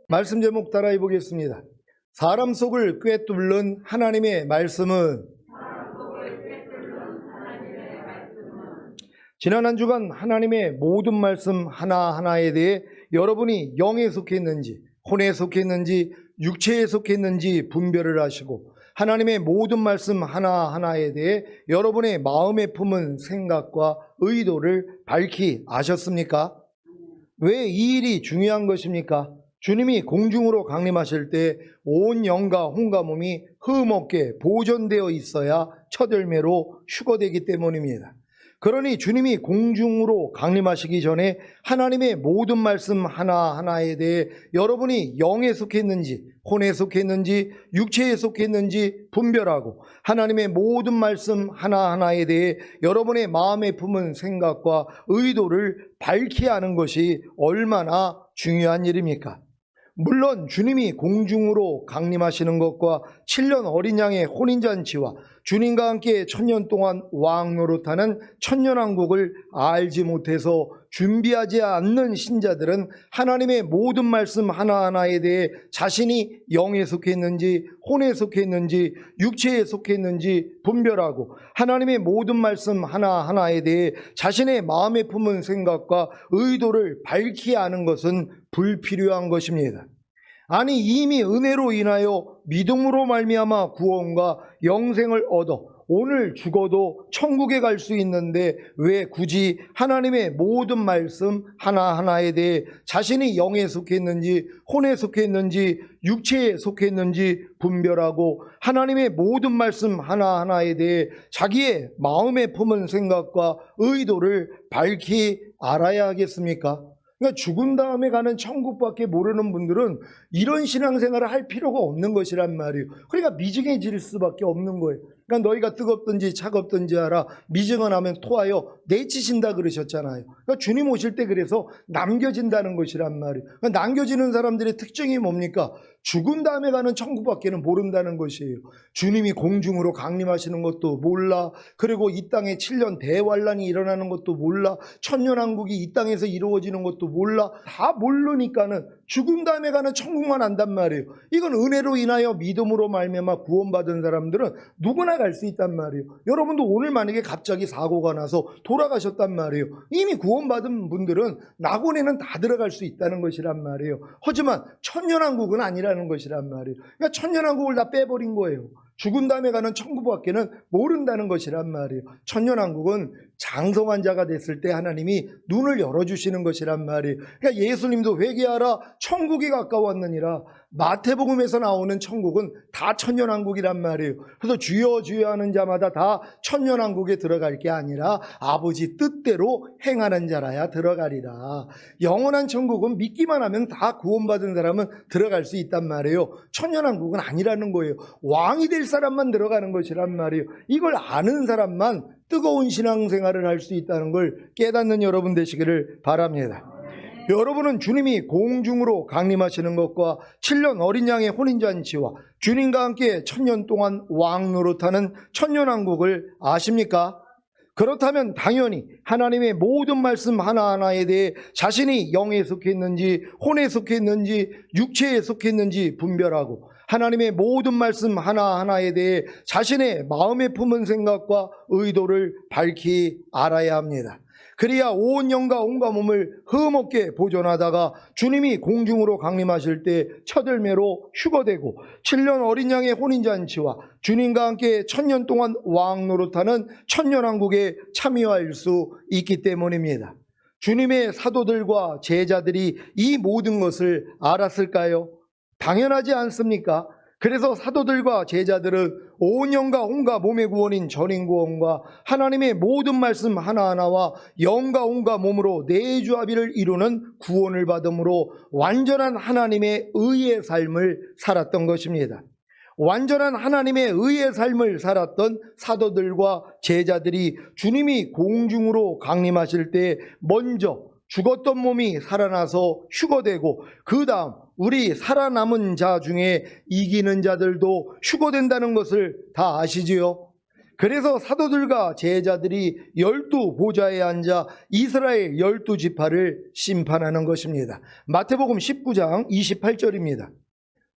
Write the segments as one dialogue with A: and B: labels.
A: 말씀 제목 따라해 보겠습니다. 사람 속을 꿰뚫는 하나님의 말씀은 지난 한 주간 하나님의 모든 말씀 하나하나에 대해 여러분이 영에 속했는지 혼에 속했는지 육체에 속했는지 분별을 하시고 하나님의 모든 말씀 하나하나에 대해 여러분의 마음에 품은 생각과 의도를 밝히 아셨습니까? 왜 이 일이 중요한 것입니까? 주님이 공중으로 강림하실 때 온 영과 혼과 몸이 흠없게 보존되어 있어야 첫 열매로 휴거되기 때문입니다. 그러니 주님이 공중으로 강림하시기 전에 하나님의 모든 말씀 하나하나에 대해 여러분이 영에 속했는지 혼에 속했는지 육체에 속했는지 분별하고 하나님의 모든 말씀 하나하나에 대해 여러분의 마음에 품은 생각과 의도를 밝히 아는 것이 얼마나 중요한 일입니까? 물론 주님이 공중으로 강림하시는 것과 7년 어린 양의 혼인잔치와 주님과 함께 천년 동안 왕 노릇하는 천년왕국을 알지 못해서 준비하지 않는 신자들은 하나님의 모든 말씀 하나하나에 대해 자신이 영에 속했는지 혼에 속했는지 육체에 속했는지 분별하고 하나님의 모든 말씀 하나하나에 대해 자신의 마음에 품은 생각과 의도를 밝히 아는 것은 불필요한 것입니다. 아니 이미 은혜로 인하여 믿음으로 말미암아 구원과 영생을 얻어 오늘 죽어도 천국에 갈 수 있는데 왜 굳이 하나님의 모든 말씀 하나하나에 대해 자신이 영에 속했는지 혼에 속했는지 육체에 속했는지 분별하고 하나님의 모든 말씀 하나하나에 대해 자기의 마음에 품은 생각과 의도를 밝히 알아야 하겠습니까? 그러니까 죽은 다음에 가는 천국밖에 모르는 분들은 이런 신앙생활을 할 필요가 없는 것이란 말이에요. 그러니까 미증해질 수밖에 없는 거예요. 그러니까 너희가 뜨겁든지 차갑든지 알아 미증은 하면 토하여 내치신다 그러셨잖아요. 그러니까 주님 오실 때 그래서 남겨진다는 것이란 말이에요. 그러니까 남겨지는 사람들의 특징이 뭡니까? 죽은 다음에 가는 천국밖에는 모른다는 것이에요. 주님이 공중으로 강림하시는 것도 몰라. 그리고 이 땅에 7년 대환란이 일어나는 것도 몰라. 천년왕국이 이 땅에서 이루어지는 것도 몰라. 다 모르니까는 죽은 다음에 가는 천국만 안단 말이에요. 이건 은혜로 인하여 믿음으로 말미암아 구원받은 사람들은 누구나 갈 수 있단 말이에요. 여러분도 오늘 만약에 갑자기 사고가 나서 돌아가셨단 말이에요. 이미 구원받은 분들은 낙원에는 다 들어갈 수 있다는 것이란 말이에요. 하지만 천년왕국은 아니라는 것이란 말이에요. 그러니까 천년왕국을 다 빼버린 거예요. 죽은 다음에 가는 천국밖에는 모른다는 것이란 말이에요. 천년왕국은 장성한 자가 됐을 때 하나님이 눈을 열어주시는 것이란 말이에요. 그러니까 예수님도 회개하라 천국이 가까웠느니라. 마태복음에서 나오는 천국은 다 천년왕국이란 말이에요. 그래서 주여 주여 하는 자마다 다 천년왕국에 들어갈 게 아니라 아버지 뜻대로 행하는 자라야 들어가리라. 영원한 천국은 믿기만 하면 다 구원받은 사람은 들어갈 수 있단 말이에요. 천년왕국은 아니라는 거예요. 왕이 될 사람만 들어가는 것이란 말이에요. 이걸 아는 사람만 뜨거운 신앙생활을 할 수 있다는 걸 깨닫는 여러분 되시기를 바랍니다. 여러분은 주님이 공중으로 강림하시는 것과 7년 어린 양의 혼인잔치와 주님과 함께 천년 동안 왕 노릇하는 천년왕국을 아십니까? 그렇다면 당연히 하나님의 모든 말씀 하나하나에 대해 자신이 영에 속했는지 혼에 속했는지 육체에 속했는지 분별하고 하나님의 모든 말씀 하나하나에 대해 자신의 마음에 품은 생각과 의도를 밝히 알아야 합니다. 그래야 온 영과 온과 몸을 흠없게 보존하다가 주님이 공중으로 강림하실 때 첫 열매로 휴거되고 7년 어린 양의 혼인잔치와 주님과 함께 천년 동안 왕 노릇하는 천년왕국에 참여할 수 있기 때문입니다. 주님의 사도들과 제자들이 이 모든 것을 알았을까요? 당연하지 않습니까? 그래서 사도들과 제자들은 온 영과 온과 몸의 구원인 전인구원과 하나님의 모든 말씀 하나하나와 영과 온과 몸으로 내주합의를 이루는 구원을 받음으로 완전한 하나님의 의의 삶을 살았던 것입니다. 완전한 하나님의 의의 삶을 살았던 사도들과 제자들이 주님이 공중으로 강림하실 때 먼저 죽었던 몸이 살아나서 휴거되고 그 다음 우리 살아남은 자 중에 이기는 자들도 휴거된다는 것을 다 아시지요? 그래서 사도들과 제자들이 12 보좌에 앉아 이스라엘 12지파를 심판하는 것입니다. 마태복음 19장 28절입니다.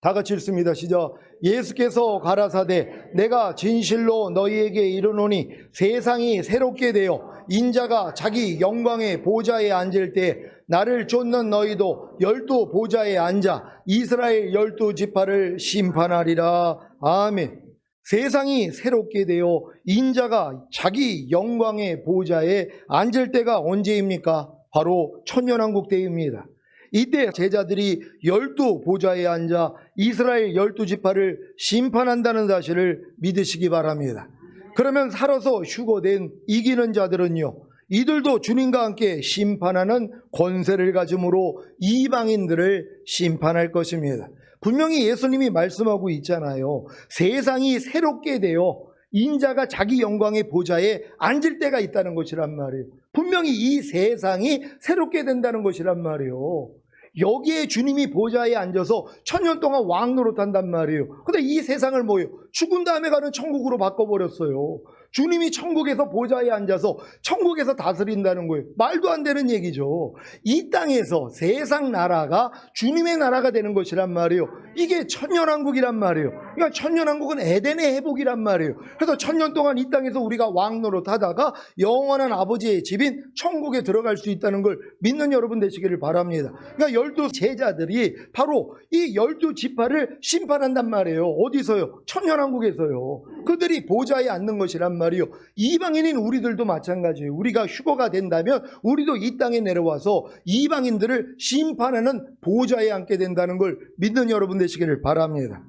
A: 다 같이 읽습니다. 시작. 예수께서 가라사대 내가 진실로 너희에게 이르노니 세상이 새롭게 되어 인자가 자기 영광의 보좌에 앉을 때 나를 쫓는 너희도 12 보좌에 앉아 이스라엘 12지파를 심판하리라. 아멘. 세상이 새롭게 되어 인자가 자기 영광의 보좌에 앉을 때가 언제입니까? 바로 천년왕국 때입니다. 이때 제자들이 12 보좌에 앉아 이스라엘 12지파를 심판한다는 사실을 믿으시기 바랍니다. 그러면 살아서 휴거된 이기는 자들은요, 이들도 주님과 함께 심판하는 권세를 가짐으로 이방인들을 심판할 것입니다. 분명히 예수님이 말씀하고 있잖아요. 세상이 새롭게 되어 인자가 자기 영광의 보좌에 앉을 때가 있다는 것이란 말이에요. 분명히 이 세상이 새롭게 된다는 것이란 말이에요. 여기에 주님이 보좌에 앉아서 천년 동안 왕 노릇한단 말이에요. 근데 이 세상을 뭐예요? 죽은 다음에 가는 천국으로 바꿔버렸어요. 주님이 천국에서 보좌에 앉아서 천국에서 다스린다는 거예요. 말도 안 되는 얘기죠. 이 땅에서 세상 나라가 주님의 나라가 되는 것이란 말이에요. 이게 천년왕국이란 말이에요. 그러니까 천년왕국은 에덴의 회복이란 말이에요. 그래서 천년 동안 이 땅에서 우리가 왕 노릇하다가 영원한 아버지의 집인 천국에 들어갈 수 있다는 걸 믿는 여러분 되시기를 바랍니다. 그러니까 12 제자들이 바로 이 12지파를 심판한단 말이에요. 어디서요? 천년왕국에서요. 그들이 보좌에 앉는 것이란 말이에요. 이방인인 우리들도 마찬가지예요. 우리가 휴거가 된다면 우리도 이 땅에 내려와서 이방인들을 심판하는 보좌에 앉게 된다는 걸 믿는 여러분 되시기를 바랍니다.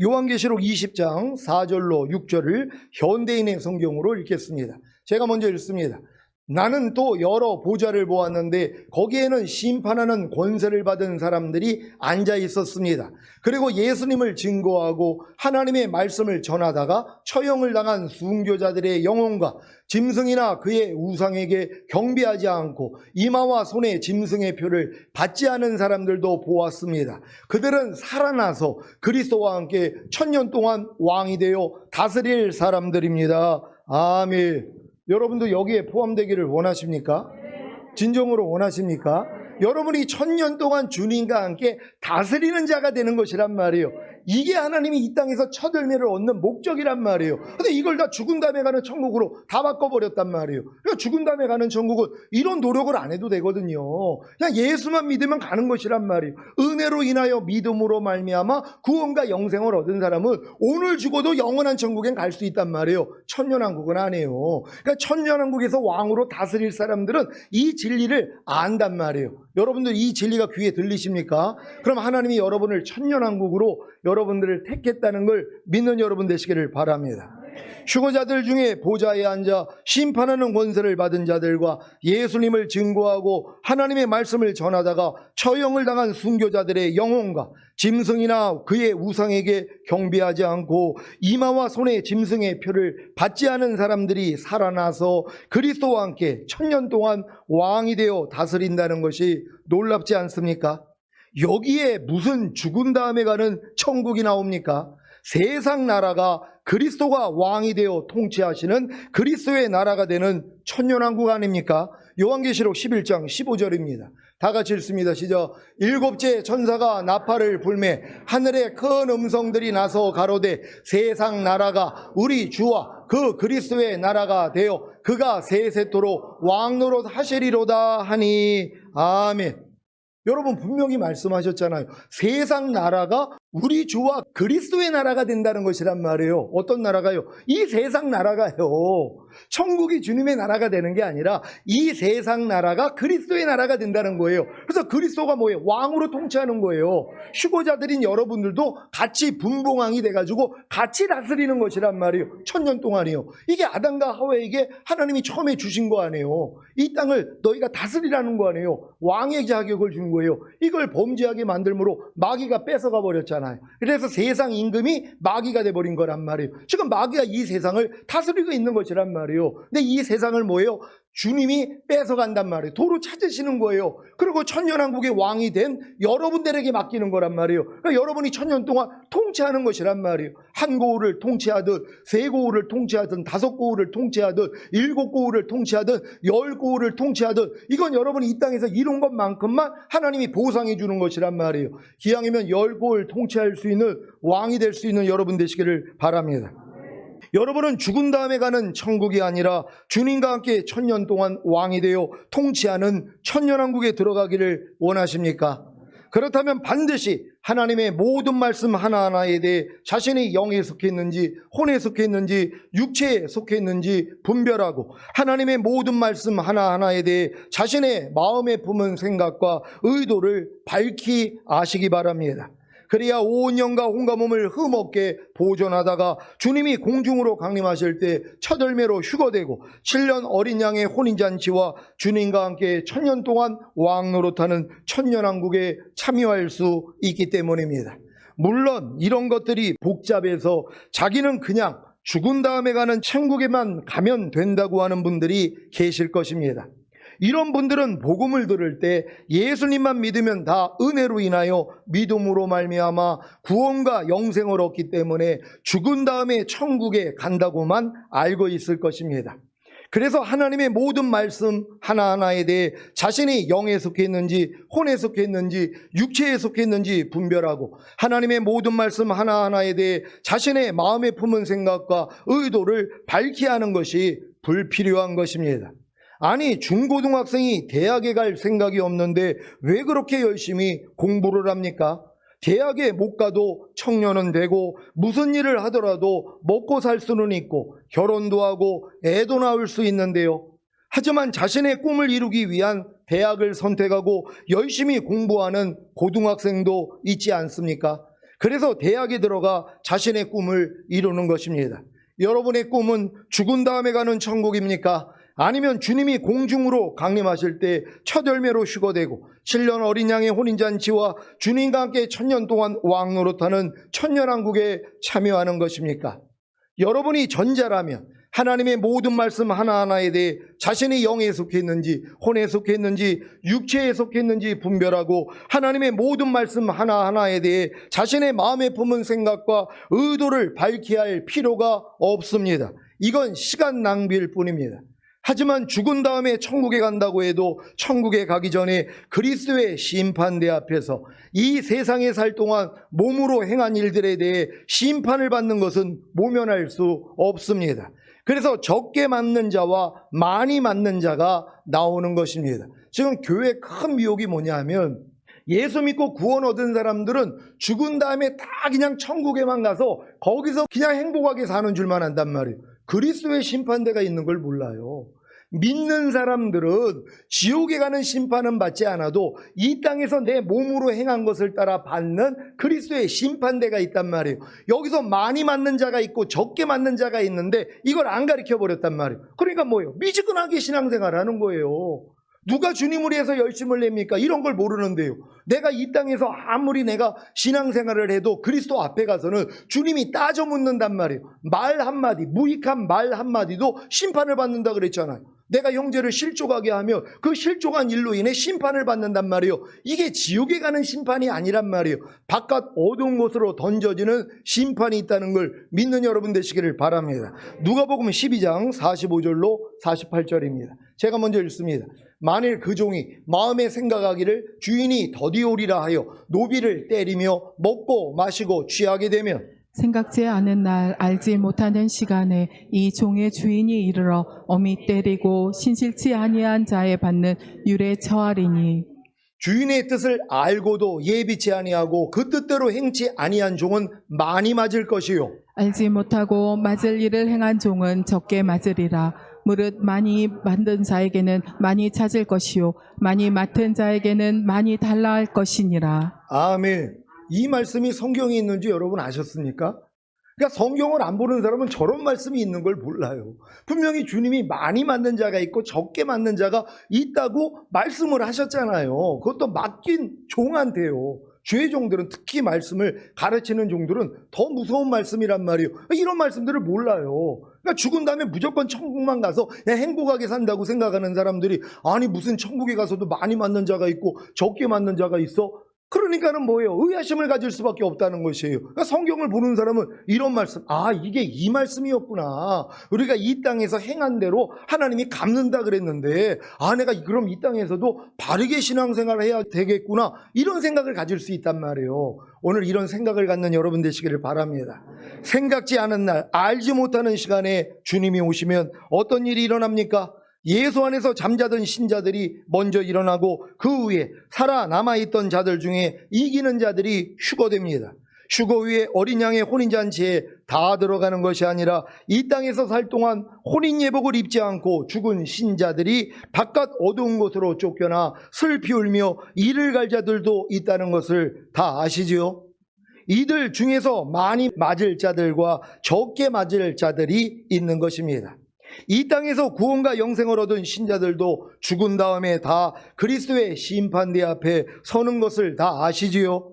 A: 요한계시록 20장 4절로 6절을 현대인의 성경으로 읽겠습니다. 제가 먼저 읽습니다. 나는 또 여러 보좌를 보았는데 거기에는 심판하는 권세를 받은 사람들이 앉아 있었습니다. 그리고 예수님을 증거하고 하나님의 말씀을 전하다가 처형을 당한 순교자들의 영혼과 짐승이나 그의 우상에게 경배하지 않고 이마와 손에 짐승의 표를 받지 않은 사람들도 보았습니다. 그들은 살아나서 그리스도와 함께 천년 동안 왕이 되어 다스릴 사람들입니다. 아멘. 여러분도 여기에 포함되기를 원하십니까? 진정으로 원하십니까? 여러분이 천년 동안 주님과 함께 다스리는 자가 되는 것이란 말이에요. 이게 하나님이 이 땅에서 첫 열매를 얻는 목적이란 말이에요. 근데 이걸 다 죽은 다음에 가는 천국으로 다 바꿔버렸단 말이에요. 그러니까 죽은 다음에 가는 천국은 이런 노력을 안 해도 되거든요. 그냥 예수만 믿으면 가는 것이란 말이에요. 은혜로 인하여 믿음으로 말미암아 구원과 영생을 얻은 사람은 오늘 죽어도 영원한 천국엔 갈 수 있단 말이에요. 천년왕국은 아니에요. 그러니까 천년왕국에서 왕으로 다스릴 사람들은 이 진리를 안단 말이에요. 여러분들 이 진리가 귀에 들리십니까? 그럼 하나님이 여러분을 천년왕국으로 여러분들을 택했다는 걸 믿는 여러분 되시기를 바랍니다. 휴거자들 중에 보좌에 앉아 심판하는 권세를 받은 자들과 예수님을 증거하고 하나님의 말씀을 전하다가 처형을 당한 순교자들의 영혼과 짐승이나 그의 우상에게 경배하지 않고 이마와 손에 짐승의 표를 받지 않은 사람들이 살아나서 그리스도와 함께 천년 동안 왕이 되어 다스린다는 것이 놀랍지 않습니까? 여기에 무슨 죽은 다음에 가는 천국이 나옵니까? 세상 나라가 그리스도가 왕이 되어 통치하시는 그리스도의 나라가 되는 천년왕국 아닙니까? 요한계시록 11장 15절입니다. 다 같이 읽습니다. 시작. 일곱째 천사가 나팔을 불매 하늘에 큰 음성들이 나서 가로되 세상 나라가 우리 주와 그 그리스도의 나라가 되어 그가 세세토록 왕노릇 하시리로다 하니 아멘. 여러분 분명히 말씀하셨잖아요. 세상 나라가 우리 주와 그리스도의 나라가 된다는 것이란 말이에요. 어떤 나라가요? 이 세상 나라가요. 천국이 주님의 나라가 되는 게 아니라 이 세상 나라가 그리스도의 나라가 된다는 거예요. 그래서 그리스도가 뭐예요? 왕으로 통치하는 거예요. 휴거자들인 여러분들도 같이 분봉왕이 돼가지고 같이 다스리는 것이란 말이에요. 천년 동안이요. 이게 아담과 하와에게 하나님이 처음에 주신 거 아니에요. 이 땅을 너희가 다스리라는 거 아니에요. 왕의 자격을 준 거예요. 이걸 범죄하게 만들므로 마귀가 뺏어가 버렸잖아요. 그래서 세상 임금이 마귀가 돼버린 거란 말이에요. 지금 마귀가 이 세상을 다스리고 있는 것이란 말이에요. 근데 이 세상을 뭐예요? 주님이 뺏어간단 말이에요. 도로 찾으시는 거예요. 그리고 천년왕국의 왕이 된 여러분들에게 맡기는 거란 말이에요. 그러니까 여러분이 천년 동안 통치하는 것이란 말이에요. 한 고을을 통치하든, 세 고을을 통치하든, 다섯 고을을 통치하든, 일곱 고을을 통치하든, 열 고을을 통치하든, 이건 여러분이 이 땅에서 이룬 것만큼만 하나님이 보상해 주는 것이란 말이에요. 기왕이면 열 고을 통치할 수 있는 왕이 될 수 있는 여러분 되시기를 바랍니다. 여러분은 죽은 다음에 가는 천국이 아니라 주님과 함께 천년 동안 왕이 되어 통치하는 천년왕국에 들어가기를 원하십니까? 그렇다면 반드시 하나님의 모든 말씀 하나하나에 대해 자신이 영에 속해 있는지 혼에 속해 있는지 육체에 속해 있는지 분별하고 하나님의 모든 말씀 하나하나에 대해 자신의 마음에 품은 생각과 의도를 밝히 아시기 바랍니다. 그래야 온 영과 온갖 몸을 흠없게 보존하다가 주님이 공중으로 강림하실 때 첫 열매로 휴거되고 7년 어린 양의 혼인잔치와 주님과 함께 천년 동안 왕 노릇하는 천년왕국에 참여할 수 있기 때문입니다. 물론 이런 것들이 복잡해서 자기는 그냥 죽은 다음에 가는 천국에만 가면 된다고 하는 분들이 계실 것입니다. 이런 분들은 복음을 들을 때 예수님만 믿으면 다 은혜로 인하여 믿음으로 말미암아 구원과 영생을 얻기 때문에 죽은 다음에 천국에 간다고만 알고 있을 것입니다. 그래서 하나님의 모든 말씀 하나하나에 대해 자신이 영에 속해 있는지 혼에 속해 있는지 육체에 속해 있는지 분별하고 하나님의 모든 말씀 하나하나에 대해 자신의 마음에 품은 생각과 의도를 밝히 하는 것이 불필요한 것입니다. 아니, 중고등학생이 대학에 갈 생각이 없는데 왜 그렇게 열심히 공부를 합니까? 대학에 못 가도 청년은 되고 무슨 일을 하더라도 먹고 살 수는 있고 결혼도 하고 애도 낳을 수 있는데요. 하지만 자신의 꿈을 이루기 위한 대학을 선택하고 열심히 공부하는 고등학생도 있지 않습니까? 그래서 대학에 들어가 자신의 꿈을 이루는 것입니다. 여러분의 꿈은 죽은 다음에 가는 천국입니까? 아니면 주님이 공중으로 강림하실 때 첫 열매로 휴거되고 7년 어린 양의 혼인잔치와 주님과 함께 천년 동안 왕 노릇하는 천년왕국에 참여하는 것입니까? 여러분이 전자라면 하나님의 모든 말씀 하나하나에 대해 자신이 영에 속해 있는지 혼에 속해 있는지 육체에 속해 있는지 분별하고 하나님의 모든 말씀 하나하나에 대해 자신의 마음에 품은 생각과 의도를 밝혀야 할 필요가 없습니다. 이건 시간 낭비일 뿐입니다. 하지만 죽은 다음에 천국에 간다고 해도 천국에 가기 전에 그리스도의 심판대 앞에서 이 세상에 살 동안 몸으로 행한 일들에 대해 심판을 받는 것은 모면할 수 없습니다. 그래서 적게 맞는 자와 많이 맞는 자가 나오는 것입니다. 지금 교회의 큰 미혹이 뭐냐면 예수 믿고 구원 얻은 사람들은 죽은 다음에 다 그냥 천국에만 가서 거기서 그냥 행복하게 사는 줄만 안단 말이에요. 그리스도의 심판대가 있는 걸 몰라요. 믿는 사람들은 지옥에 가는 심판은 받지 않아도 이 땅에서 내 몸으로 행한 것을 따라 받는 그리스도의 심판대가 있단 말이에요. 여기서 많이 맞는 자가 있고 적게 맞는 자가 있는데 이걸 안 가르쳐 버렸단 말이에요. 그러니까 뭐예요? 미지근하게 신앙생활 하는 거예요. 누가 주님을 위해서 열심을 냅니까? 이런 걸 모르는데요. 내가 이 땅에서 아무리 내가 신앙생활을 해도 그리스도 앞에 가서는 주님이 따져 묻는단 말이에요. 말 한마디, 무익한 말 한마디도 심판을 받는다 그랬잖아요. 내가 형제를 실족하게 하면 그 실족한 일로 인해 심판을 받는단 말이에요. 이게 지옥에 가는 심판이 아니란 말이에요. 바깥 어두운 곳으로 던져지는 심판이 있다는 걸 믿는 여러분 되시기를 바랍니다. 누가복음 12장 45절로 48절입니다. 제가 먼저 읽습니다. 만일 그 종이 마음에 생각하기를 주인이 더디오리라 하여 노비를 때리며 먹고 마시고 취하게 되면
B: 생각지 않은 날 알지 못하는 시간에 이 종의 주인이 이르러 엄히 때리고 신실치 아니한 자에 받는 율에 처하리니
A: 주인의 뜻을 알고도 예비치 아니하고 그 뜻대로 행치 아니한 종은 많이 맞을 것이요
B: 알지 못하고 맞을 일을 행한 종은 적게 맞으리라. 무릇 많이 만든 자에게는 많이 찾을 것이요 많이 맡은 자에게는 많이 달라 할 것이니라.
A: 아멘. 이 말씀이 성경에 있는지 여러분 아셨습니까? 그러니까 성경을 안 보는 사람은 저런 말씀이 있는 걸 몰라요. 분명히 주님이 많이 맞는 자가 있고 적게 맞는 자가 있다고 말씀을 하셨잖아요. 그것도 맡긴 종한테요. 주의 종들은 특히 말씀을 가르치는 종들은 더 무서운 말씀이란 말이에요. 이런 말씀들을 몰라요. 그러니까 죽은 다음에 무조건 천국만 가서 그냥 행복하게 산다고 생각하는 사람들이 아니 무슨 천국에 가서도 많이 맞는 자가 있고 적게 맞는 자가 있어? 그러니까는 뭐예요? 의아심을 가질 수밖에 없다는 것이에요. 그러니까 성경을 보는 사람은 이런 말씀, 아 이게 이 말씀이었구나. 우리가 이 땅에서 행한 대로 하나님이 갚는다 그랬는데 아 내가 그럼 이 땅에서도 바르게 신앙생활을 해야 되겠구나. 이런 생각을 가질 수 있단 말이에요. 오늘 이런 생각을 갖는 여러분 되시기를 바랍니다. 생각지 않은 날, 알지 못하는 시간에 주님이 오시면 어떤 일이 일어납니까? 예수 안에서 잠자던 신자들이 먼저 일어나고 그 후에 살아남아있던 자들 중에 이기는 자들이 휴거됩니다. 휴거 후에 어린 양의 혼인잔치에 다 들어가는 것이 아니라 이 땅에서 살 동안 혼인예복을 입지 않고 죽은 신자들이 바깥 어두운 곳으로 쫓겨나 슬피 울며 이를 갈 자들도 있다는 것을 다 아시지요? 이들 중에서 많이 맞을 자들과 적게 맞을 자들이 있는 것입니다. 이 땅에서 구원과 영생을 얻은 신자들도 죽은 다음에 다 그리스도의 심판대 앞에 서는 것을 다 아시지요?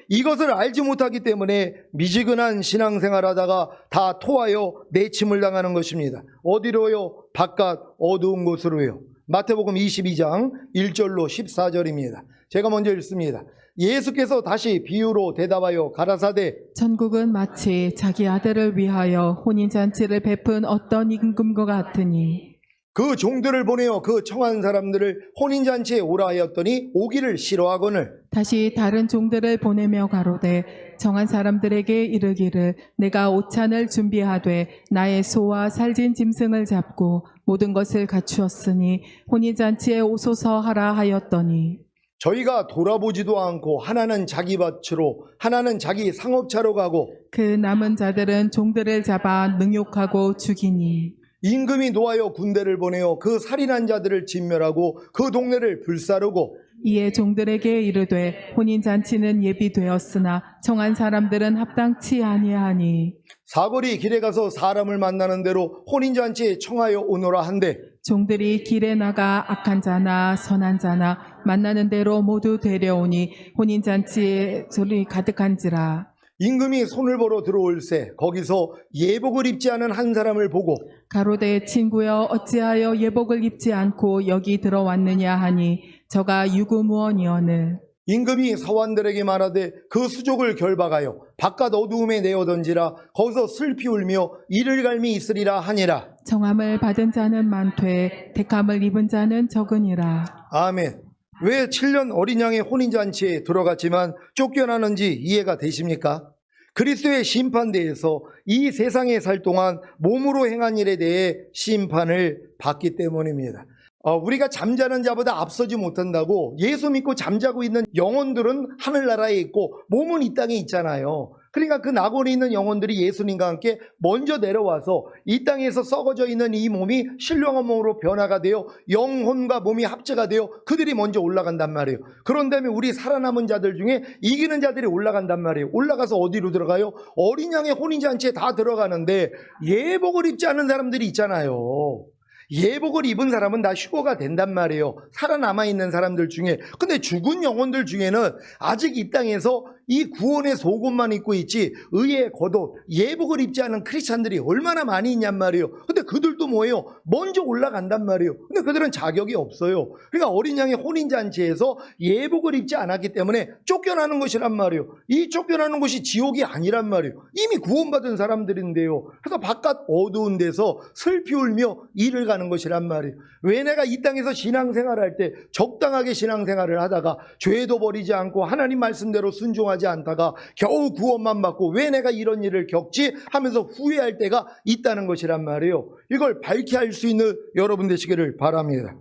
A: 이것을 알지 못하기 때문에 미지근한 신앙생활 하다가 다 토하여 내침을 당하는 것입니다. 어디로요? 바깥 어두운 곳으로요. 마태복음 22장 1절로 14절입니다. 제가 먼저 읽습니다. 예수께서 다시 비유로 대답하여 가라사대
B: 천국은 마치 자기 아들을 위하여 혼인잔치를 베푼 어떤 임금과 같으니
A: 그 종들을 보내어 그 청한 사람들을 혼인잔치에 오라 하였더니 오기를 싫어하거늘
B: 다시 다른 종들을 보내며 가로되 정한 사람들에게 이르기를 내가 오찬을 준비하되 나의 소와 살진 짐승을 잡고 모든 것을 갖추었으니 혼인잔치에 오소서 하라 하였더니
A: 저희가 돌아보지도 않고 하나는 자기 밭으로 하나는 자기 상업차로 가고
B: 그 남은 자들은 종들을 잡아 능욕하고 죽이니
A: 임금이 노하여 군대를 보내어 그 살인한 자들을 진멸하고 그 동네를 불사르고
B: 이에 종들에게 이르되 혼인잔치는 예비되었으나 정한 사람들은 합당치 아니하니
A: 사거리 길에 가서 사람을 만나는 대로 혼인잔치에 청하여 오너라 한데
B: 종들이 길에 나가 악한 자나 선한 자나 만나는 대로 모두 데려오니 혼인잔치에 소리 가득한지라.
A: 임금이 손을 벌어 들어올세 거기서 예복을 입지 않은 한 사람을 보고
B: 가로되 친구여 어찌하여 예복을 입지 않고 여기 들어왔느냐 하니 저가 유구무원이오늘.
A: 임금이 서원들에게 말하되 그 수족을 결박하여 바깥 어두움에 내어 던지라 거기서 슬피 울며 이를 갈미 있으리라 하니라.
B: 정함을 받은 자는 많되 택함을 입은 자는 적으니라.
A: 아멘. 왜 7년 어린 양의 혼인잔치에 들어갔지만 쫓겨나는지 이해가 되십니까? 그리스도의 심판대에서 이 세상에 살 동안 몸으로 행한 일에 대해 심판을 받기 때문입니다. 우리가 잠자는 자보다 앞서지 못한다고 예수 믿고 잠자고 있는 영혼들은 하늘나라에 있고 몸은 이 땅에 있잖아요. 그러니까 그 낙원에 있는 영혼들이 예수님과 함께 먼저 내려와서 이 땅에서 썩어져 있는 이 몸이 신령한 몸으로 변화가 되어 영혼과 몸이 합체가 되어 그들이 먼저 올라간단 말이에요. 그런 다음에 우리 살아남은 자들 중에 이기는 자들이 올라간단 말이에요. 올라가서 어디로 들어가요? 어린 양의 혼인잔치에 다 들어가는데 예복을 입지 않은 사람들이 있잖아요. 예복을 입은 사람은 다 휴거가 된단 말이에요. 살아남아 있는 사람들 중에. 근데 죽은 영혼들 중에는 아직 이 땅에서 이 구원의 속옷만 입고 있지 의의 겉옷, 예복을 입지 않은 크리스찬들이 얼마나 많이 있냔 말이에요. 근데 그들도 뭐예요? 먼저 올라간단 말이에요. 근데 그들은 자격이 없어요. 그러니까 어린 양의 혼인잔치에서 예복을 입지 않았기 때문에 쫓겨나는 것이란 말이에요. 이 쫓겨나는 것이 지옥이 아니란 말이에요. 이미 구원받은 사람들인데요. 그래서 바깥 어두운 데서 슬피 울며 일을 가는 것이란 말이에요. 왜 내가 이 땅에서 신앙생활할 때 적당하게 신앙생활을 하다가 죄도 버리지 않고 하나님 말씀대로 순종하지 않다가 겨우 구원만 받고 왜 내가 이런 일을 겪지 하면서 후회할 때가 있다는 것이란 말이에요. 이걸 밝히 할 수 있는 여러분 되시기를 바랍니다.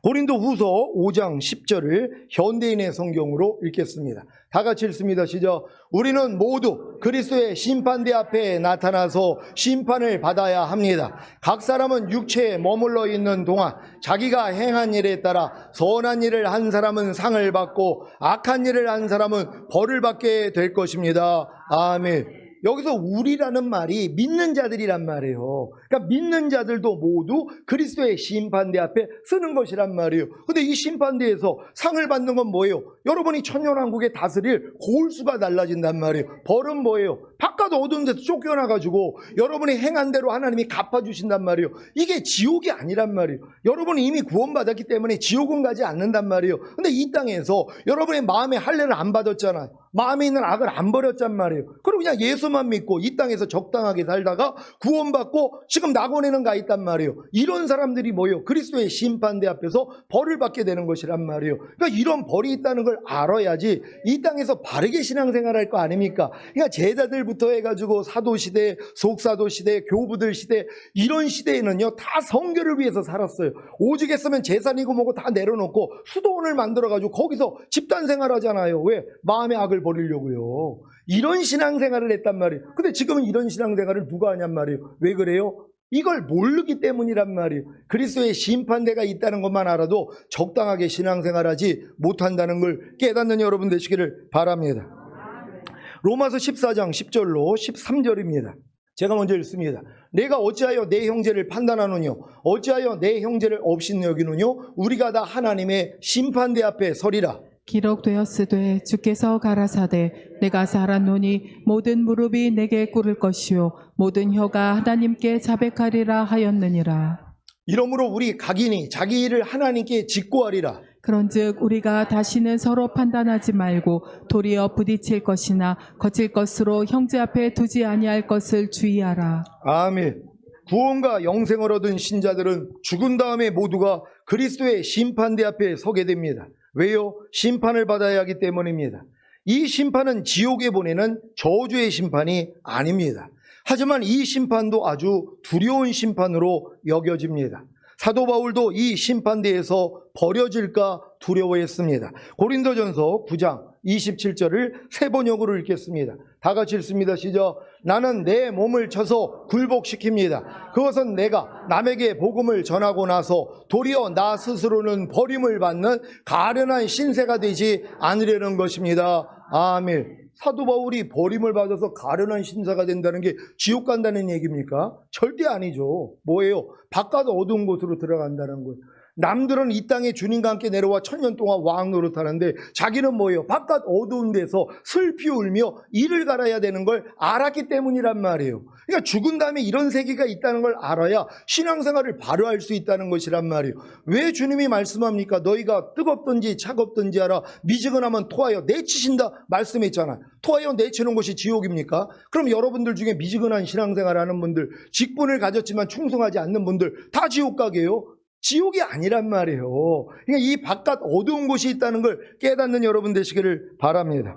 A: 고린도후서 5장 10절을 현대인의 성경으로 읽겠습니다. 다 같이 읽습니다. 시작. 우리는 모두 그리스도의 심판대 앞에 나타나서 심판을 받아야 합니다. 각 사람은 육체에 머물러 있는 동안 자기가 행한 일에 따라 선한 일을 한 사람은 상을 받고 악한 일을 한 사람은 벌을 받게 될 것입니다. 아멘. 여기서 우리라는 말이 믿는 자들이란 말이에요. 그러니까 믿는 자들도 모두 그리스도의 심판대 앞에 쓰는 것이란 말이에요. 근데 이 심판대에서 상을 받는 건 뭐예요? 여러분이 천년왕국에 다스릴 고울수가 달라진단 말이에요. 벌은 뭐예요? 바깥 어두운 데서 쫓겨나가지고 여러분이 행한 대로 하나님이 갚아주신단 말이에요. 이게 지옥이 아니란 말이에요. 여러분이 이미 구원받았기 때문에 지옥은 가지 않는단 말이에요. 근데 이 땅에서 여러분의 마음의 할례를 안 받았잖아요. 마음에 있는 악을 안 버렸단 말이에요. 그리고 그냥 예수만 믿고 이 땅에서 적당하게 살다가 구원받고 지금 낙원에는 가 있단 말이에요. 이런 사람들이 뭐예요? 그리스도의 심판대 앞에서 벌을 받게 되는 것이란 말이에요. 그러니까 이런 벌이 있다는 걸 알아야지 이 땅에서 바르게 신앙생활할 거 아닙니까? 그러니까 제자들부터 해가지고 사도시대, 속사도시대, 교부들 시대, 이런 시대에는요 다 성결을 위해서 살았어요. 오직 했으면 재산이고 뭐고 다 내려놓고 수도원을 만들어가지고 거기서 집단생활 하잖아요. 왜? 마음의 악을 버리려고요. 이런 신앙생활을 했단 말이에요. 근데 지금은 이런 신앙생활을 누가 하냔 말이에요. 왜 그래요? 이걸 모르기 때문이란 말이에요. 그리스도의 심판대가 있다는 것만 알아도 적당하게 신앙생활하지 못한다는 걸 깨닫는 여러분 되시기를 바랍니다. 로마서 14장 10절로 13절입니다. 제가 먼저 읽습니다. 내가 어찌하여 내 형제를 판단하느냐? 어찌하여 내 형제를 업신 여기느냐? 우리가 다 하나님의 심판대 앞에 서리라.
B: 기록되었으되 주께서 가라사대 내가 살았노니 모든 무릎이 내게 꿇을 것이요 모든 혀가 하나님께 자백하리라 하였느니라.
A: 이러므로 우리 각인이 자기 일을 하나님께 직고하리라.
B: 그런즉 우리가 다시는 서로 판단하지 말고 도리어 부딪힐 것이나 거칠 것으로 형제 앞에 두지 아니할 것을 주의하라.
A: 아멘. 구원과 영생을 얻은 신자들은 죽은 다음에 모두가 그리스도의 심판대 앞에 서게 됩니다. 왜요? 심판을 받아야 하기 때문입니다. 이 심판은 지옥에 보내는 저주의 심판이 아닙니다. 하지만 이 심판도 아주 두려운 심판으로 여겨집니다. 사도 바울도 이 심판대에서 버려질까 두려워했습니다. 고린도전서 9장 27절을 세 번역으로 읽겠습니다. 다 같이 읽습니다. 시작. 나는 내 몸을 쳐서 굴복시킵니다. 그것은 내가 남에게 복음을 전하고 나서 도리어 나 스스로는 버림을 받는 가련한 신세가 되지 않으려는 것입니다. 아멘. 사도 바울이 버림을 받아서 가련한 신사가 된다는 게 지옥 간다는 얘기입니까? 절대 아니죠. 뭐예요? 바깥 어두운 곳으로 들어간다는 거예요. 남들은 이 땅에 주님과 함께 내려와 천년 동안 왕 노릇하는데 자기는 뭐예요? 바깥 어두운 데서 슬피 울며 이를 갈아야 되는 걸 알았기 때문이란 말이에요. 그러니까 죽은 다음에 이런 세계가 있다는 걸 알아야 신앙생활을 바로 할 수 있다는 것이란 말이에요. 왜 주님이 말씀합니까? 너희가 뜨겁든지 차갑든지 하라. 미지근하면 토하여 내치신다 말씀했잖아요. 토하여 내치는 것이 지옥입니까? 그럼 여러분들 중에 미지근한 신앙생활 하는 분들, 직분을 가졌지만 충성하지 않는 분들 다 지옥 가게요? 지옥이 아니란 말이에요. 그러니까 이 바깥 어두운 곳이 있다는 걸 깨닫는 여러분 되시기를 바랍니다.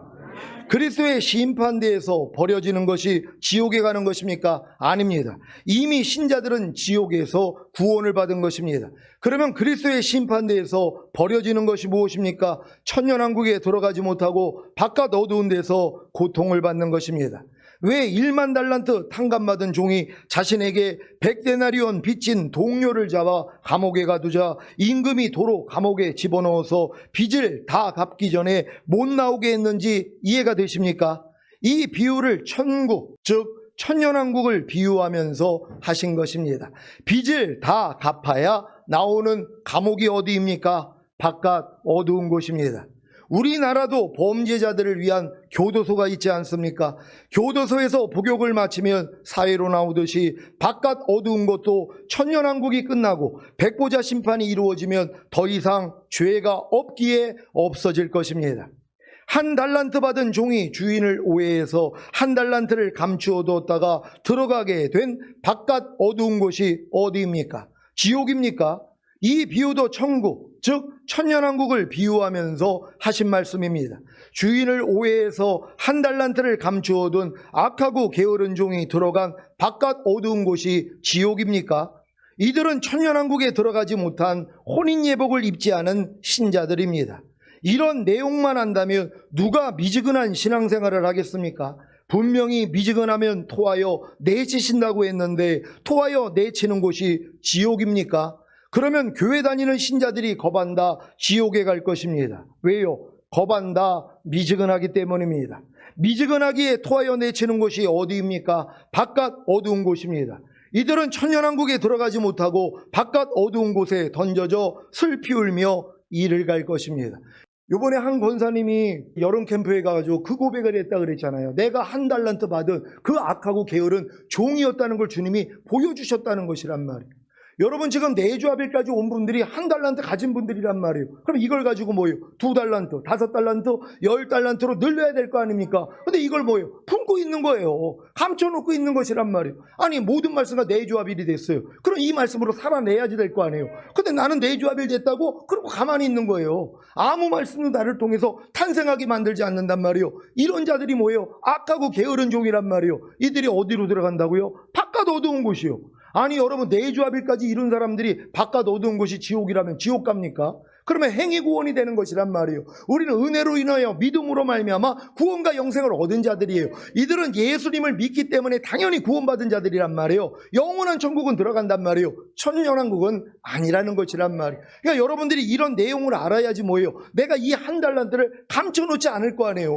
A: 그리스도의 심판대에서 버려지는 것이 지옥에 가는 것입니까? 아닙니다. 이미 신자들은 지옥에서 구원을 받은 것입니다. 그러면 그리스도의 심판대에서 버려지는 것이 무엇입니까? 천년왕국에 들어가지 못하고 바깥 어두운 데서 고통을 받는 것입니다. 왜 1만 달란트 탕감받은 종이 자신에게 100데나리온 빚진 동료를 잡아 감옥에 가두자 임금이 도로 감옥에 집어넣어서 빚을 다 갚기 전에 못 나오게 했는지 이해가 되십니까? 이 비유를 천국, 즉 천년왕국을 비유하면서 하신 것입니다. 빚을 다 갚아야 나오는 감옥이 어디입니까? 바깥 어두운 곳입니다. 우리나라도 범죄자들을 위한 교도소가 있지 않습니까? 교도소에서 복역을 마치면 사회로 나오듯이 바깥 어두운 곳도 천년왕국이 끝나고 백보자 심판이 이루어지면 더 이상 죄가 없기에 없어질 것입니다. 1달란트 받은 종이 주인을 오해해서 1달란트를 감추어 두었다가 들어가게 된 바깥 어두운 곳이 어디입니까? 지옥입니까? 이 비유도 천국, 즉 천년왕국을 비유하면서 하신 말씀입니다. 주인을 오해해서 1달란트를 감추어둔 악하고 게으른 종이 들어간 바깥 어두운 곳이 지옥입니까? 이들은 천년왕국에 들어가지 못한 혼인예복을 입지 않은 신자들입니다. 이런 내용만 안다면 누가 미지근한 신앙생활을 하겠습니까? 분명히 미지근하면 토하여 내치신다고 했는데 토하여 내치는 곳이 지옥입니까? 그러면 교회 다니는 신자들이 겁한다 지옥에 갈 것입니다. 왜요? 겁한다 미지근하기 때문입니다. 미지근하기에 토하여 내치는 곳이 어디입니까? 바깥 어두운 곳입니다. 이들은 천년왕국에 들어가지 못하고 바깥 어두운 곳에 던져져 슬피 울며 이를 갈 것입니다. 요번에 한 권사님이 여름 캠프에 가가지고 그 고백을 했다 그랬잖아요. 내가 한 달란트 받은 그 악하고 게으른 종이었다는 걸 주님이 보여주셨다는 것이란 말이에요. 여러분 지금 내주아빌까지 온 분들이 한 달란트 가진 분들이란 말이에요. 그럼 이걸 가지고 뭐예요? 2달란트, 5달란트, 10달란트로 늘려야 될 거 아닙니까? 근데 이걸 뭐예요? 품고 있는 거예요. 감춰놓고 있는 것이란 말이에요. 아니 모든 말씀과 내주아빌이 됐어요. 그럼 이 말씀으로 살아내야지 될 거 아니에요. 근데 나는 내주아빌 됐다고 그러고 가만히 있는 거예요. 아무 말씀도 나를 통해서 탄생하게 만들지 않는단 말이에요. 이런 자들이 뭐예요? 악하고 게으른 종이란 말이에요. 이들이 어디로 들어간다고요? 바깥 어두운 곳이요. 아니 여러분 내주아빌까지 이룬 사람들이 바깥 어두운 곳이 지옥이라면 지옥 갑니까? 그러면 행위 구원이 되는 것이란 말이에요. 우리는 은혜로 인하여 믿음으로 말미암아 구원과 영생을 얻은 자들이에요. 이들은 예수님을 믿기 때문에 당연히 구원받은 자들이란 말이에요. 영원한 천국은 들어간단 말이에요. 천년왕국은 아니라는 것이란 말이에요. 그러니까 여러분들이 이런 내용을 알아야지 뭐예요. 내가 이 한 달란트를 감춰놓지 않을 거 아니에요.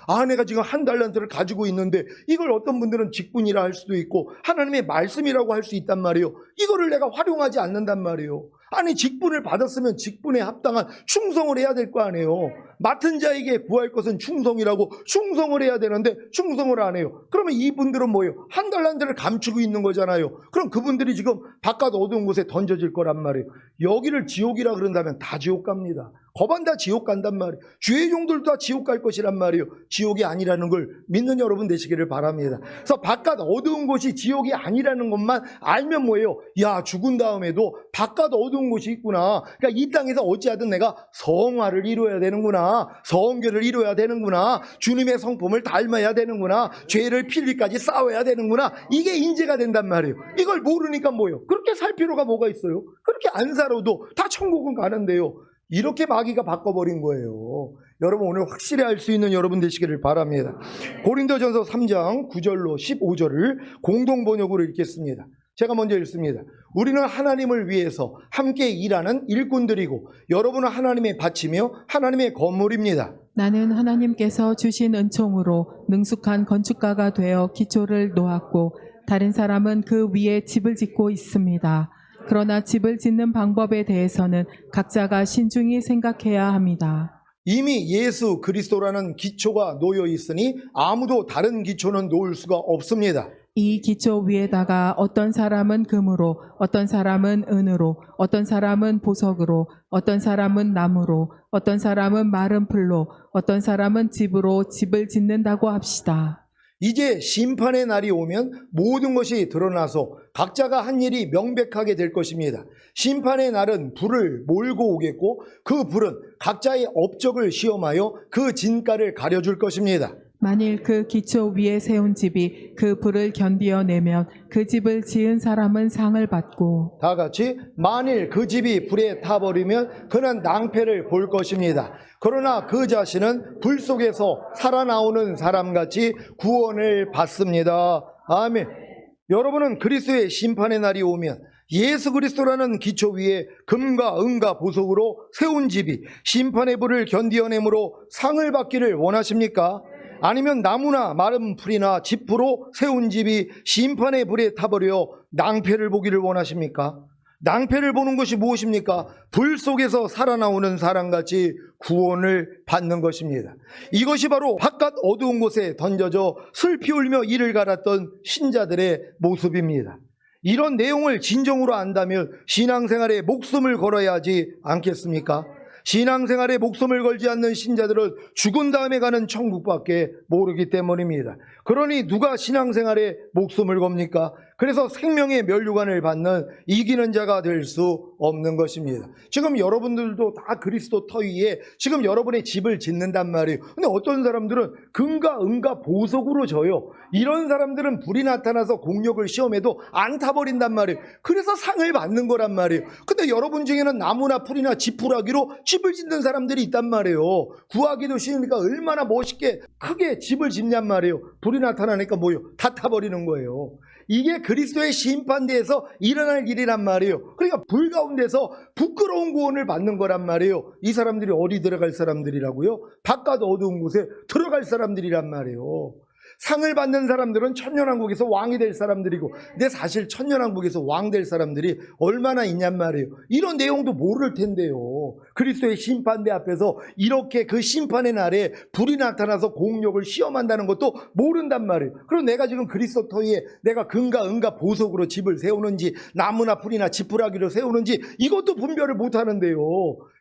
A: 아 내가 지금 한 달란트를 가지고 있는데 이걸 어떤 분들은 직분이라 할 수도 있고 하나님의 말씀이라고 할 수 있단 말이에요. 이거를 내가 활용하지 않는단 말이에요. 아니 직분을 받았으면 직분에 합당한 충성을 해야 될 거 아니에요. 맡은 자에게 구할 것은 충성이라고 충성을 해야 되는데 충성을 안 해요. 그러면 이분들은 뭐예요? 한 달란트를 감추고 있는 거잖아요. 그럼 그분들이 지금 바깥 어두운 곳에 던져질 거란 말이에요. 여기를 지옥이라 그런다면 다 지옥 갑니다. 거반 다 지옥 간단 말이에요. 주의 종들도 다 지옥 갈 것이란 말이에요. 지옥이 아니라는 걸 믿는 여러분 되시기를 바랍니다. 그래서 바깥 어두운 곳이 지옥이 아니라는 것만 알면 뭐예요? 야 죽은 다음에도 바깥 어두운 곳이 있구나. 그러니까 이 땅에서 어찌하든 내가 성화를 이루어야 되는구나. 성결을 이루어야 되는구나. 주님의 성품을 닮아야 되는구나. 죄를 필리까지 싸워야 되는구나. 이게 인지가 된단 말이에요. 이걸 모르니까 뭐예요? 그렇게 살 필요가 뭐가 있어요? 그렇게 안 살아도 다 천국은 가는데요. 이렇게 마귀가 바꿔버린 거예요. 여러분 오늘 확실히 알 수 있는 여러분 되시기를 바랍니다. 고린도전서 3장 9절로 15절을 공동번역으로 읽겠습니다. 제가 먼저 읽습니다. 우리는 하나님을 위해서 함께 일하는 일꾼들이고 여러분은 하나님의 밭이며 하나님의 건물입니다.
B: 나는 하나님께서 주신 은총으로 능숙한 건축가가 되어 기초를 놓았고 다른 사람은 그 위에 집을 짓고 있습니다. 그러나 집을 짓는 방법에 대해서는 각자가 신중히 생각해야 합니다.
A: 이미 예수 그리스도라는 기초가 놓여 있으니 아무도 다른 기초는 놓을 수가 없습니다.
B: 이 기초 위에다가 어떤 사람은 금으로, 어떤 사람은 은으로, 어떤 사람은 보석으로, 어떤 사람은 나무로, 어떤 사람은 마른 풀로, 어떤 사람은 집으로 집을 짓는다고 합시다.
A: 이제 심판의 날이 오면 모든 것이 드러나서 각자가 한 일이 명백하게 될 것입니다. 심판의 날은 불을 몰고 오겠고 그 불은 각자의 업적을 시험하여 그 진가를 가려줄 것입니다.
B: 만일 그 기초 위에 세운 집이 그 불을 견디어내면 그 집을 지은 사람은 상을 받고
A: 다 같이 만일 그 집이 불에 타버리면 그는 낭패를 볼 것입니다. 그러나 그 자신은 불 속에서 살아나오는 사람같이 구원을 받습니다. 아멘. 여러분은 그리스도의 심판의 날이 오면 예수 그리스도라는 기초 위에 금과 은과 보석으로 세운 집이 심판의 불을 견디어내므로 상을 받기를 원하십니까? 아니면 나무나 마른 풀이나 지푸로 세운 집이 심판의 불에 타버려 낭패를 보기를 원하십니까? 낭패를 보는 것이 무엇입니까? 불 속에서 살아나오는 사람같이 구원을 받는 것입니다. 이것이 바로 바깥 어두운 곳에 던져져 슬피 울며 이를 갈았던 신자들의 모습입니다. 이런 내용을 진정으로 안다면 신앙생활에 목숨을 걸어야 하지 않겠습니까? 신앙생활에 목숨을 걸지 않는 신자들은 죽은 다음에 가는 천국밖에 모르기 때문입니다. 그러니 누가 신앙생활에 목숨을 겁니까? 그래서 생명의 면류관을 받는 이기는 자가 될 수 없는 것입니다. 지금 여러분들도 다 그리스도 터 위에 지금 여러분의 집을 짓는단 말이에요. 근데 어떤 사람들은 금과 은과 보석으로 져요. 이런 사람들은 불이 나타나서 공력을 시험해도 안 타버린단 말이에요. 그래서 상을 받는 거란 말이에요. 근데 여러분 중에는 나무나 풀이나 지푸라기로 집을 짓는 사람들이 있단 말이에요. 구하기도 쉬우니까 얼마나 멋있게 크게 집을 짓냔 말이에요. 불이 나타나니까 뭐요? 다 타버리는 거예요. 이게 그리스도의 심판대에서 일어날 일이란 말이에요. 그러니까 불 가운데서 부끄러운 구원을 받는 거란 말이에요. 이 사람들이 어디 들어갈 사람들이라고요? 바깥 어두운 곳에 들어갈 사람들이란 말이에요. 상을 받는 사람들은 천년왕국에서 왕이 될 사람들이고, 근데 사실 천년왕국에서 왕 될 사람들이 얼마나 있냔 말이에요. 이런 내용도 모를 텐데요. 그리스도의 심판대 앞에서 이렇게 그 심판의 날에 불이 나타나서 공력을 시험한다는 것도 모른단 말이에요. 그럼 내가 지금 그리스도 터위에 내가 금과 은과 보석으로 집을 세우는지, 나무나 풀이나 지푸라기로 세우는지, 이것도 분별을 못하는데요.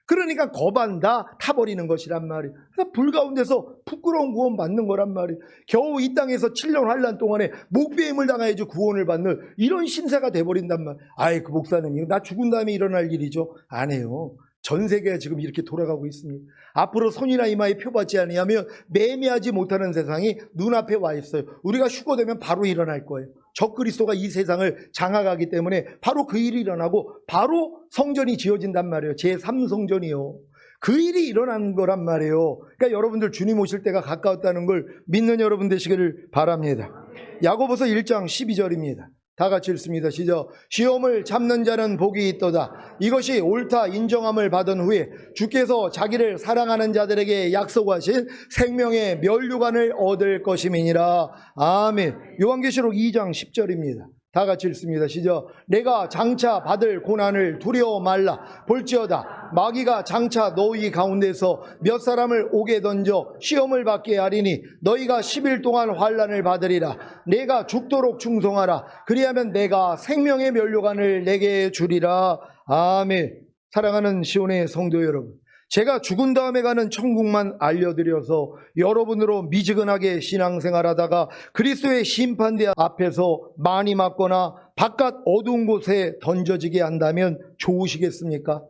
A: 그러니까 거반다 타버리는 것이란 말이에요. 그래서 불 가운데서 부끄러운 구원 받는 거란 말이에요. 겨우 이 땅에서 7년 환란 동안에 목배임을 당해야지 구원을 받는 이런 신세가 돼버린단 말이에요. 아이, 그 목사님, 이거 나 죽은 다음에 일어날 일이죠? 안 해요. 전 세계가 지금 이렇게 돌아가고 있습니다. 앞으로 손이나 이마에 표받지 아니하면 매매하지 못하는 세상이 눈앞에 와 있어요. 우리가 휴거되면 바로 일어날 거예요. 적그리스도가 이 세상을 장악하기 때문에 바로 그 일이 일어나고 바로 성전이 지어진단 말이에요. 제3성전이요. 그 일이 일어난 거란 말이에요. 그러니까 여러분들 주님 오실 때가 가까웠다는 걸 믿는 여러분 되시기를 바랍니다. 야고보서 1장 12절입니다. 다 같이 읽습니다. 시작. 시험을 참는 자는 복이 있도다. 이것이 옳다 인정함을 받은 후에 주께서 자기를 사랑하는 자들에게 약속하신 생명의 면류관을 얻을 것임이니라. 아멘. 요한계시록 2장 10절입니다. 다 같이 읽습니다. 시작. 내가 장차 받을 고난을 두려워 말라. 볼지어다 마귀가 장차 너희 가운데서 몇 사람을 옥에 던져 시험을 받게 하리니 너희가 10일 동안 환난을 받으리라. 내가 죽도록 충성하라. 그리하면 내가 생명의 면류관을 내게 주리라. 아멘. 사랑하는 시온의 성도 여러분, 제가 죽은 다음에 가는 천국만 알려드려서 여러분으로 미지근하게 신앙생활하다가 그리스도의 심판대 앞에서 많이 맞거나 바깥 어두운 곳에 던져지게 한다면 좋으시겠습니까?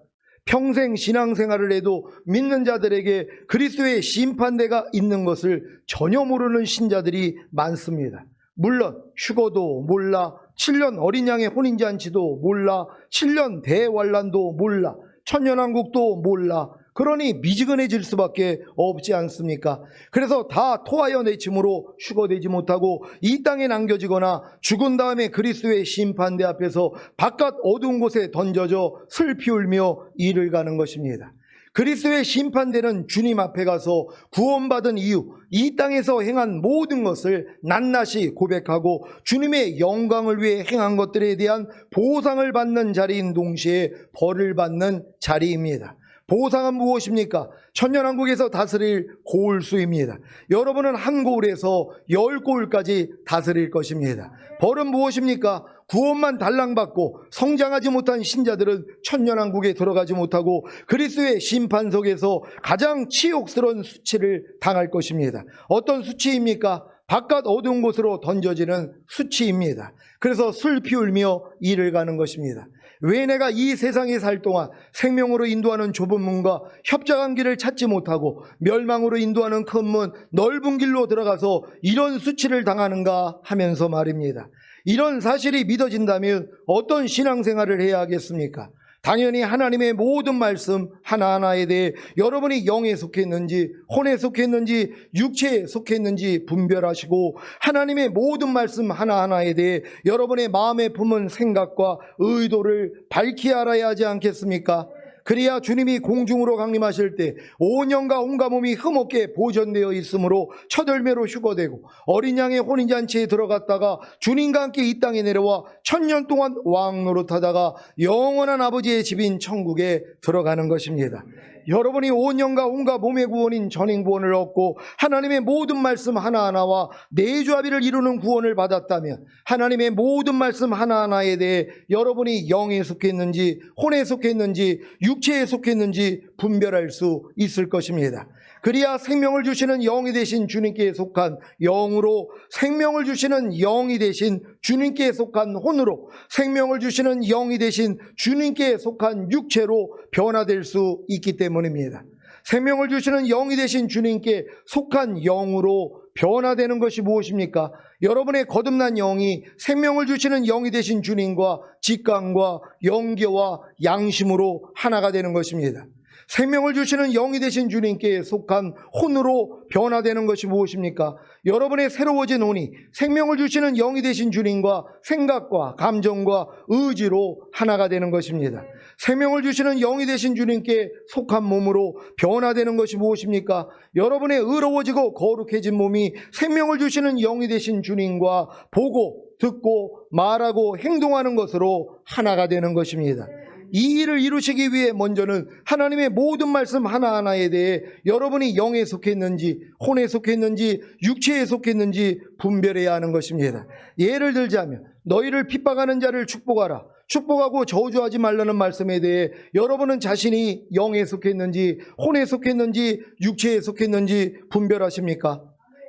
A: 평생 신앙생활을 해도 믿는 자들에게 그리스도의 심판대가 있는 것을 전혀 모르는 신자들이 많습니다. 물론 휴거도 몰라, 7년 어린 양의 혼인잔치도 몰라, 7년 대환란도 몰라, 천년왕국도 몰라. 그러니 미지근해질 수밖에 없지 않습니까? 그래서 다 토하여 내침으로 휴거되지 못하고 이 땅에 남겨지거나 죽은 다음에 그리스도의 심판대 앞에서 바깥 어두운 곳에 던져져 슬피 울며 이를 가는 것입니다. 그리스도의 심판대는 주님 앞에 가서 구원받은 이후 이 땅에서 행한 모든 것을 낱낱이 고백하고 주님의 영광을 위해 행한 것들에 대한 보상을 받는 자리인 동시에 벌을 받는 자리입니다. 보상은 무엇입니까? 천년왕국에서 다스릴 고울수입니다. 여러분은 한 고울에서 10고울까지 다스릴 것입니다. 벌은 무엇입니까? 구원만 달랑받고 성장하지 못한 신자들은 천년왕국에 들어가지 못하고 그리스도의 심판석에서 가장 치욕스러운 수치를 당할 것입니다. 어떤 수치입니까? 바깥 어두운 곳으로 던져지는 수치입니다. 그래서 슬피 울며 이를 가는 것입니다. 왜 내가 이 세상에 살 동안 생명으로 인도하는 좁은 문과 협착한 길을 찾지 못하고 멸망으로 인도하는 큰 문, 넓은 길로 들어가서 이런 수치를 당하는가 하면서 말입니다. 이런 사실이 믿어진다면 어떤 신앙생활을 해야 하겠습니까? 당연히 하나님의 모든 말씀 하나하나에 대해 여러분이 영에 속했는지 혼에 속했는지 육체에 속했는지 분별하시고 하나님의 모든 말씀 하나하나에 대해 여러분의 마음에 품은 생각과 의도를 밝히 알아야 하지 않겠습니까? 그래야 주님이 공중으로 강림하실 때 온 영과 온갖 몸이 흠없게 보존되어 있으므로 첫 열매로 휴거되고 어린 양의 혼인잔치에 들어갔다가 주님과 함께 이 땅에 내려와 1000년 동안 왕 노릇하다가 영원한 아버지의 집인 천국에 들어가는 것입니다. 여러분이 온 영과 온갖 몸의 구원인 전행구원을 얻고 하나님의 모든 말씀 하나하나와 내주합의를 이루는 구원을 받았다면 하나님의 모든 말씀 하나하나에 대해 여러분이 영에 속했는지 혼에 속했는지 육체에 속했는지 분별할 수 있을 것입니다. 그리야 생명을 주시는 영이 되신 주님께 속한 영으로, 생명을 주시는 영이 되신 주님께 속한 혼으로, 생명을 주시는 영이 되신 주님께 속한 육체로 변화될 수 있기 때문입니다. 생명을 주시는 영이 되신 주님께 속한 영으로 변화되는 것이 무엇입니까? 여러분의 거듭난 영이 생명을 주시는 영이 되신 주님과 직감과 영계와 양심으로 하나가 되는 것입니다. 생명을 주시는 영이 되신 주님께 속한 혼으로 변화되는 것이 무엇입니까? 여러분의 새로워진 혼이 생명을 주시는 영이 되신 주님과 생각과 감정과 의지로 하나가 되는 것입니다. 생명을 주시는 영이 되신 주님께 속한 몸으로 변화되는 것이 무엇입니까? 여러분의 의로워지고 거룩해진 몸이 생명을 주시는 영이 되신 주님과 보고 듣고 말하고 행동하는 것으로 하나가 되는 것입니다. 이 일을 이루시기 위해 먼저는 하나님의 모든 말씀 하나하나에 대해 여러분이 영에 속했는지 혼에 속했는지 육체에 속했는지 분별해야 하는 것입니다. 예를 들자면 너희를 핍박하는 자를 축복하라, 축복하고 저주하지 말라는 말씀에 대해 여러분은 자신이 영에 속했는지 혼에 속했는지 육체에 속했는지 분별하십니까?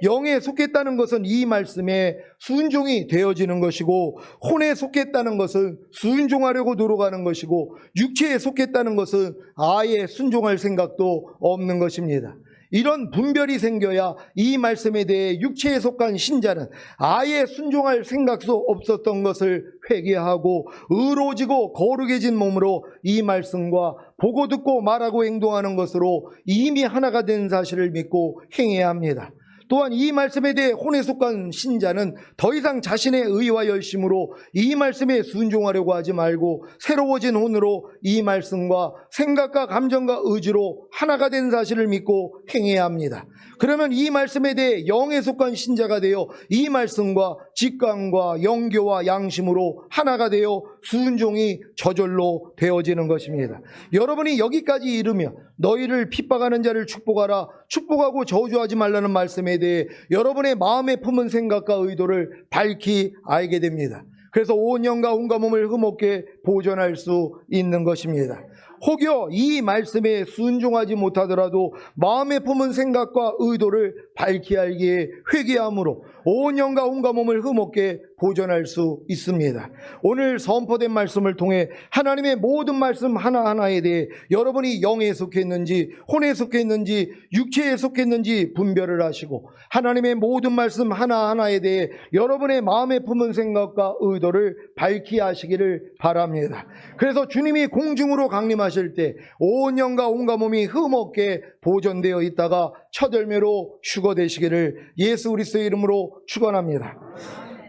A: 영에 속했다는 것은 이 말씀에 순종이 되어지는 것이고, 혼에 속했다는 것은 순종하려고 노력하는 것이고, 육체에 속했다는 것은 아예 순종할 생각도 없는 것입니다. 이런 분별이 생겨야 이 말씀에 대해 육체에 속한 신자는 아예 순종할 생각도 없었던 것을 회개하고 의로워지고 거룩해진 몸으로 이 말씀과 보고 듣고 말하고 행동하는 것으로 이미 하나가 된 사실을 믿고 행해야 합니다. 또한 이 말씀에 대해 혼에 속한 신자는 더 이상 자신의 의와 열심으로 이 말씀에 순종하려고 하지 말고 새로워진 혼으로 이 말씀과 생각과 감정과 의지로 하나가 된 사실을 믿고 행해야 합니다. 그러면 이 말씀에 대해 영에 속한 신자가 되어 이 말씀과 직감과 영교와 양심으로 하나가 되어 순종이 저절로 되어지는 것입니다. 여러분이 여기까지 이르며 너희를 핍박하는 자를 축복하라, 축복하고 저주하지 말라는 말씀에 대해 여러분의 마음에 품은 생각과 의도를 밝히 알게 됩니다. 그래서 온 영과 온갖 몸을 흠없게 보존할 수 있는 것입니다. 혹여 이 말씀에 순종하지 못하더라도 마음에 품은 생각과 의도를 밝히 알기에 회개함으로 온 영과 온갖 몸을 흠없게 보존할 수 있습니다. 오늘 선포된 말씀을 통해 하나님의 모든 말씀 하나하나에 대해 여러분이 영에 속했는지 혼에 속했는지 육체에 속했는지 분별을 하시고, 하나님의 모든 말씀 하나하나에 대해 여러분의 마음에 품은 생각과 의도를 밝히 하시기를 바랍니다. 그래서 주님이 공중으로 강림하실 때 온 영과 온갖 몸이 흠없게 보존되어 있다가 첫 열매로 휴거되시기를 예수 그리스도의 이름으로 축원합니다.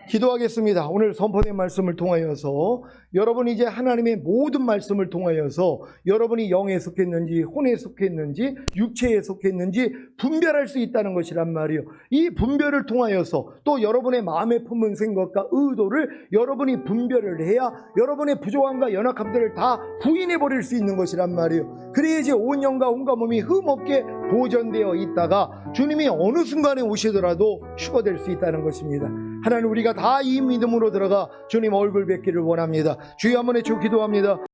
A: 기도하겠습니다. 오늘 선포된 말씀을 통하여서 여러분이 이제 하나님의 모든 말씀을 통하여서 여러분이 영에 속했는지 혼에 속했는지 육체에 속했는지 분별할 수 있다는 것이란 말이요. 이 분별을 통하여서 또 여러분의 마음에 품은 생각과 의도를 여러분이 분별을 해야 여러분의 부족함과 연약함들을 다 부인해 버릴 수 있는 것이란 말이요. 그래야지 온 영과 온갖 몸이 흠없게 보존되어 있다가 주님이 어느 순간에 오시더라도 휴거될 수 있다는 것입니다. 하나님, 우리가 다 이 믿음으로 들어가 주님 얼굴 뵙기를 원합니다. 주여 한번 외쳐 기도합니다.